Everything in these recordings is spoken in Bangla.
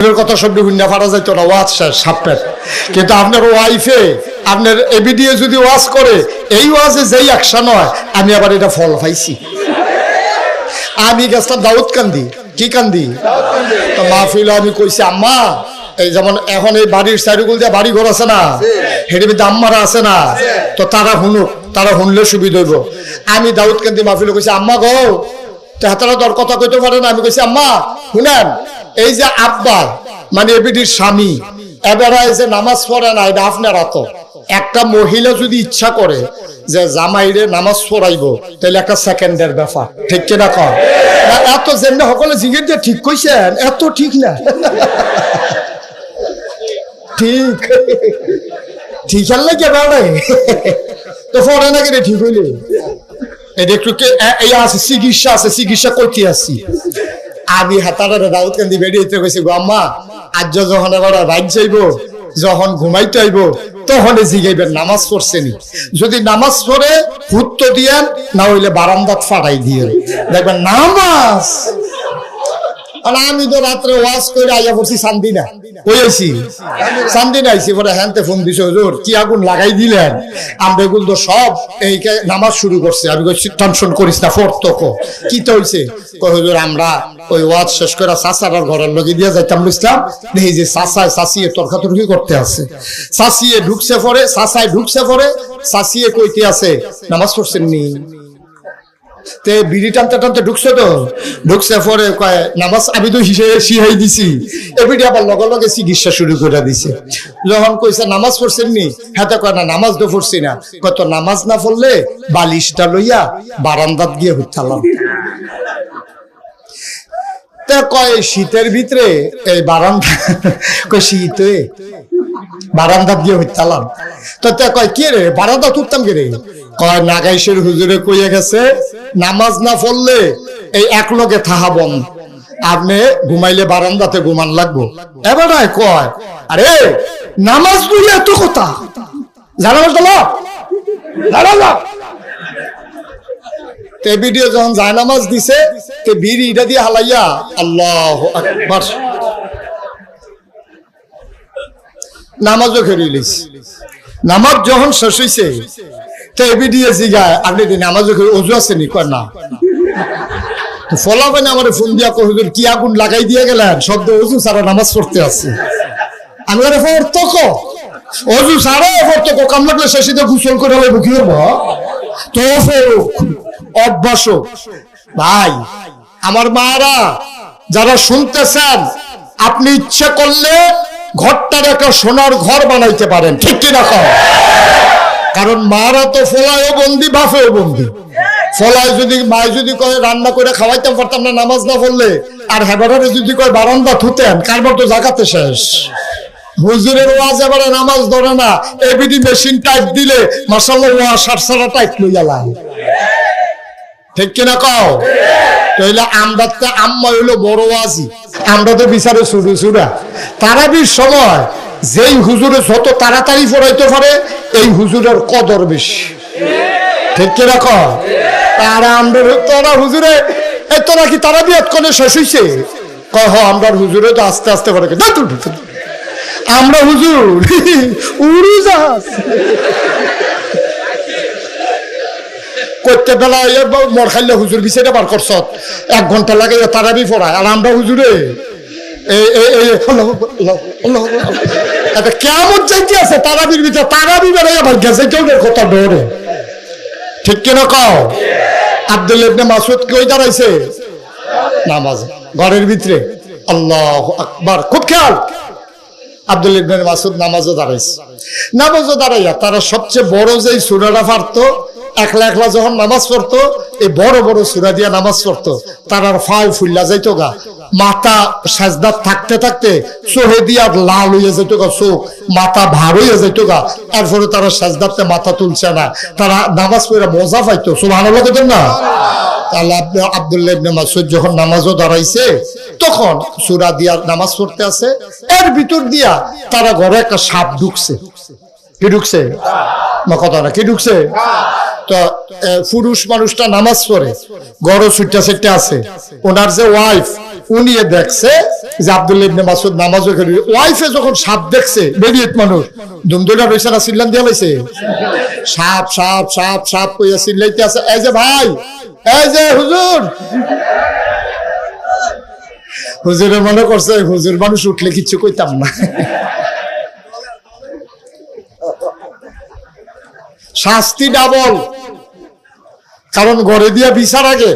কথা সব বিভিন্ন ফারা যাইতো না, ওয়াজ শেষ সাপের। কিন্তু আপনার ওয়াইফে আপনার এবিডিএ যদি ওয়াজ করে, এই ওয়াজে যেই অ্যাকশন হয়, আমি আবার এটা ফল পাইছি। আমি গেছিলাম দাউদ কান্দি, কি কান্দি তো মাহফিল, আমি কইছি আম্মা, এই যেমন এখন এই বাড়ির সাইডগুল দিয়ে বাড়ি ঘর আছে না, হেঁটে আম্মারা আছে না, তো তারা শুনুক, তারা শুনলে সুবিধা হইব। আমি দাউদ কান্দি মাহফিলে কইছি আম্মা গো, হাতারা তোর কথা কইতে পারে না। আমি কইছি আম্মা শুনেন, এই যে আব্বা মানে এবিডির স্বামী এবারে যে নামাজ পড়ে না, এটা আপনারা তো একটা মহিলা যদি ইচ্ছা করে যে জামাইরে নামাজ পড়াইবো, তাহলে একটা সেকেন্ডের ব্যাপার, ঠিক কিনা কর? এত যেমনি সকলে জিজ্ঞেস দিয়ে ঠিক কইছেন, এত ঠিক না। ঠিক ঠিক হলে কে বেড়ে তো পড়ে না কেন ঠিক হইলে? এটা একটু এই আছে চিকিৎসা আছে, চিকিৎসা করতে আসছি। আমি হাতারা দাউদ কান্দি বেরিয়ে কইছি গো আম্মা, আজ যখন এবার রাত যাইব, যখন ঘুমাইতে আইব, তখন জিগাইবেন নামাজ পড়ছেনি। যদি নামাজ পড়ে হুত্ত দিয়েন, না হইলে বারান্দাত ফাটাই দিয়ে দেখবেন নামাজ। আমি তো রাত্রে ওয়াজ করে আইয়া পড়ছি সান্দিনা, কইছি সান্দিনা আইছি, পরে হ্যান্তে ফোন দিছে, হুজুর কি আগুন লাগাই দিলেন, আমরা এগুলো তো সব এই নামাজ শুরু করছে। আমি কইছি টেনশন করিস না, ফরতকো কি তো হইছে? কই হুজুর আমরা ওই ওয়াজ শেষ করে চাচার ঘরের লগে দিয়ে যাইতাম বুঝতাম, এই যে চাচায় চাচিয়ে তর্কাতর্কি করতে আছে, চাচিয়ে ঢুকছে পরে, চাচায় ঢুকছে পরে, চাচিয়ে কইতে আছে নামাজ পড়ছেন নি? তে বিড়ি টানতে টানতে ঢুকছে, তো ঢুকছে পরে কয় নামাজ আমি তো শিহাই দিছি। এবিডি আবার লগে লগে চিকিৎসা শুরু করে দিছে। যখন কইছে নামাজ পড়ছেন নি, হাতে কয় না নামাজ তো পড়ছি না। কত নামাজ না পড়লে বালিশটা লইয়া বারান্দাত গিয়ে হুচ্ছালাম। তা কয় শীতের ভিতরে এই বারান্দা, কয় শীত বারান্দাত গিয়ে হুচ্ছালাম। তো তা কয় কে রে বারান্দা তুলতাম কে রে? কয় নাগাইশের হুজুরে কইয়া গেছে নামাজ না পড়লে এই এক লগে থাহা বন্ধ, আপনি ঘুমাইলে বারান্দাতে ঘুমান লাগবো। এবার কয় আরে নামাজ বুঝলে এত কথা জানা ভিডিও যখন যায় নামাজ দিছে, বিড়ি এটা দিয়ে হালাইয়া আল্লাহু আকবার নামাজও খেয়ে লইছে। নামাজ যখন শেষ হইছে, আপনি নামাজও অজু আছে নি? কয় না। ফলাবেন আমার ফোন দিয়া কই হুজুর কি আগুন লাগাই দিয়ে গেলেন, শব্দ অজু ছাড়া নামাজ পড়তে আছে। আমি ফরতক অজু ছাড়া ফরতক কাম লাগলে শেষে গোসল করে হলে বুকি হবো তো অভ্যাস। ভাই আমার মারা যারা শুনতেছেন, আপনি ইচ্ছে করলে ঘরটার একটা সোনার ঘর বানাইতে পারেন, ঠিক কিনা কর? কারণ মারা তো ফলায়ও বন্দি, বাপেও বন্দি। ফলায় যদি মায় যদি কয় রান্না করে খাওয়াইতাম পারতাম না নামাজ না পড়লে, আর হেবারে যদি কয় বারান্দা থুতেন, কারবার তো জাগাতে শেষ। হুজুরের ওয়াজ এবারে নামাজ ধরে না, এবিডি মেশিন টাইপ দিলে মাশাআল্লাহ ওয়াজ সারসারা টাইপ লইয়া লাগে, ঠিক কিনা কও? তাইলে আমরা তো আম্মা হইলো বড় ওয়াজি, আমরা তো বিচারে শুরু শুরা। তারাবির সময় যেই হুজুরে যত তাড়াতাড়ি পড়াইতে পারে, এই হুজুরের কদর বেশি, ঠিক কিনা কও? তারা আমরা তোরা হুজুরে এই তোরা কি তারা বিয়াত করে শেষ হইছে? কয় হ আমরা হুজুরে তো আস্তে আস্তে পড়ে, আমরা হুজুর উড়োজাহাজ করতে বেলা মর খাইলে হুজুর বিচারে বার করছ 1 ঘন্টা লাগে তারাবি পড়ায়, আর আমরা হুজুরে কেমন চাইতে আছে তারাবির ভিতরে, তারাবি বেড়ে আবার গেছে কেউ কথা ডরে, ঠিক কিনা কও? আব্দুল্লাহ ইবনে মাসউদ কই দাঁড়াইছে নামাজ ঘরের ভিতরে, আল্লাহু আকবার, খুব খেয়াল। আব্দুল্লাহ ইবনে মাসউদ নামাজও দাঁড়াইছে। নামাজও দাঁড়াইয়া তারা সবচেয়ে বড় যে সূরাটা পারতো, একলা একলা যখন নামাজ পড়তো, এই বড় বড় সূরা দিয়া নামাজ পড়তো, তার ফাও ফুল্লা যাইতো গা, মাথা সাজদাত থাকতে থাকতে চোহে দিয়া লাল হইয়া যেত গা, চোখ মাথা ভার হইয়া যেত গা। এরপরে তারা সাজদাতে মাথা তুলছে না, তারা নামাজ পড়ে মজা পাইতো। সুবহানাল্লাহ বলেন না? তাহলে আব্দুল্লাহ ইবনে মাসউদ যখন নামাজও দাঁড়াইছে, তখন সূরা দিয়া নামাজ পড়তে আছে, এর ভিতর দিয়া তারা ঘরে একটা সাপ ঢুকছে। কি ঢুকছে? কথা না, কি ঢুকছে? তো পুরুষ মানুষটা নামাজ পড়ে, গড় ছুটটা সেটটা আছে, ওনার যে ওয়াইফ উনি দেখছে যে আব্দুল্লাহ ইবনে মাসউদ নামাজে করে ওয়াইফে যখন সাপ দেখছে বেরিয়েত মানুষ দুমদুলা রইছে না চিল্লান দিয়া লাইছে সাপ সাপ সাপ সাপ কইয়া চিল্লাইতে আছে এই যে ভাই এই যে হুজুর হুজুরে মনে করছে হুজুর মানুষ উঠলে কিছু কইতাম না শাস্তি ডাবল কারণ ঘরে দিয়া বিচার আগে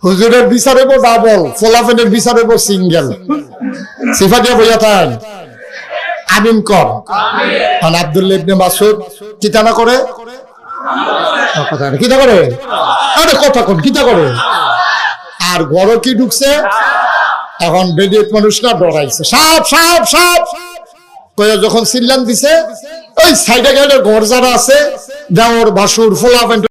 হুজুরের বিচার হইব ডাবল ফলাফেনের বিচার হইব সিঙ্গেল সিফা দিয়া বইয়া থান আমিন কর আমিন আব্দুল্লাহ ইবনে মাসউদ কিতা না করে কথা কিতা করে আরে কথা কোন কিতা করে আর ঘরে কি ঢুকছে এখন বেদিত মানুষ না ডরাইছে সাপ সাপ সাপ কইয়া যখন চিল্লান দিছে ওই সাইডে গেলে ঘর যারা আছে দেওর বাসুর ফলাফেন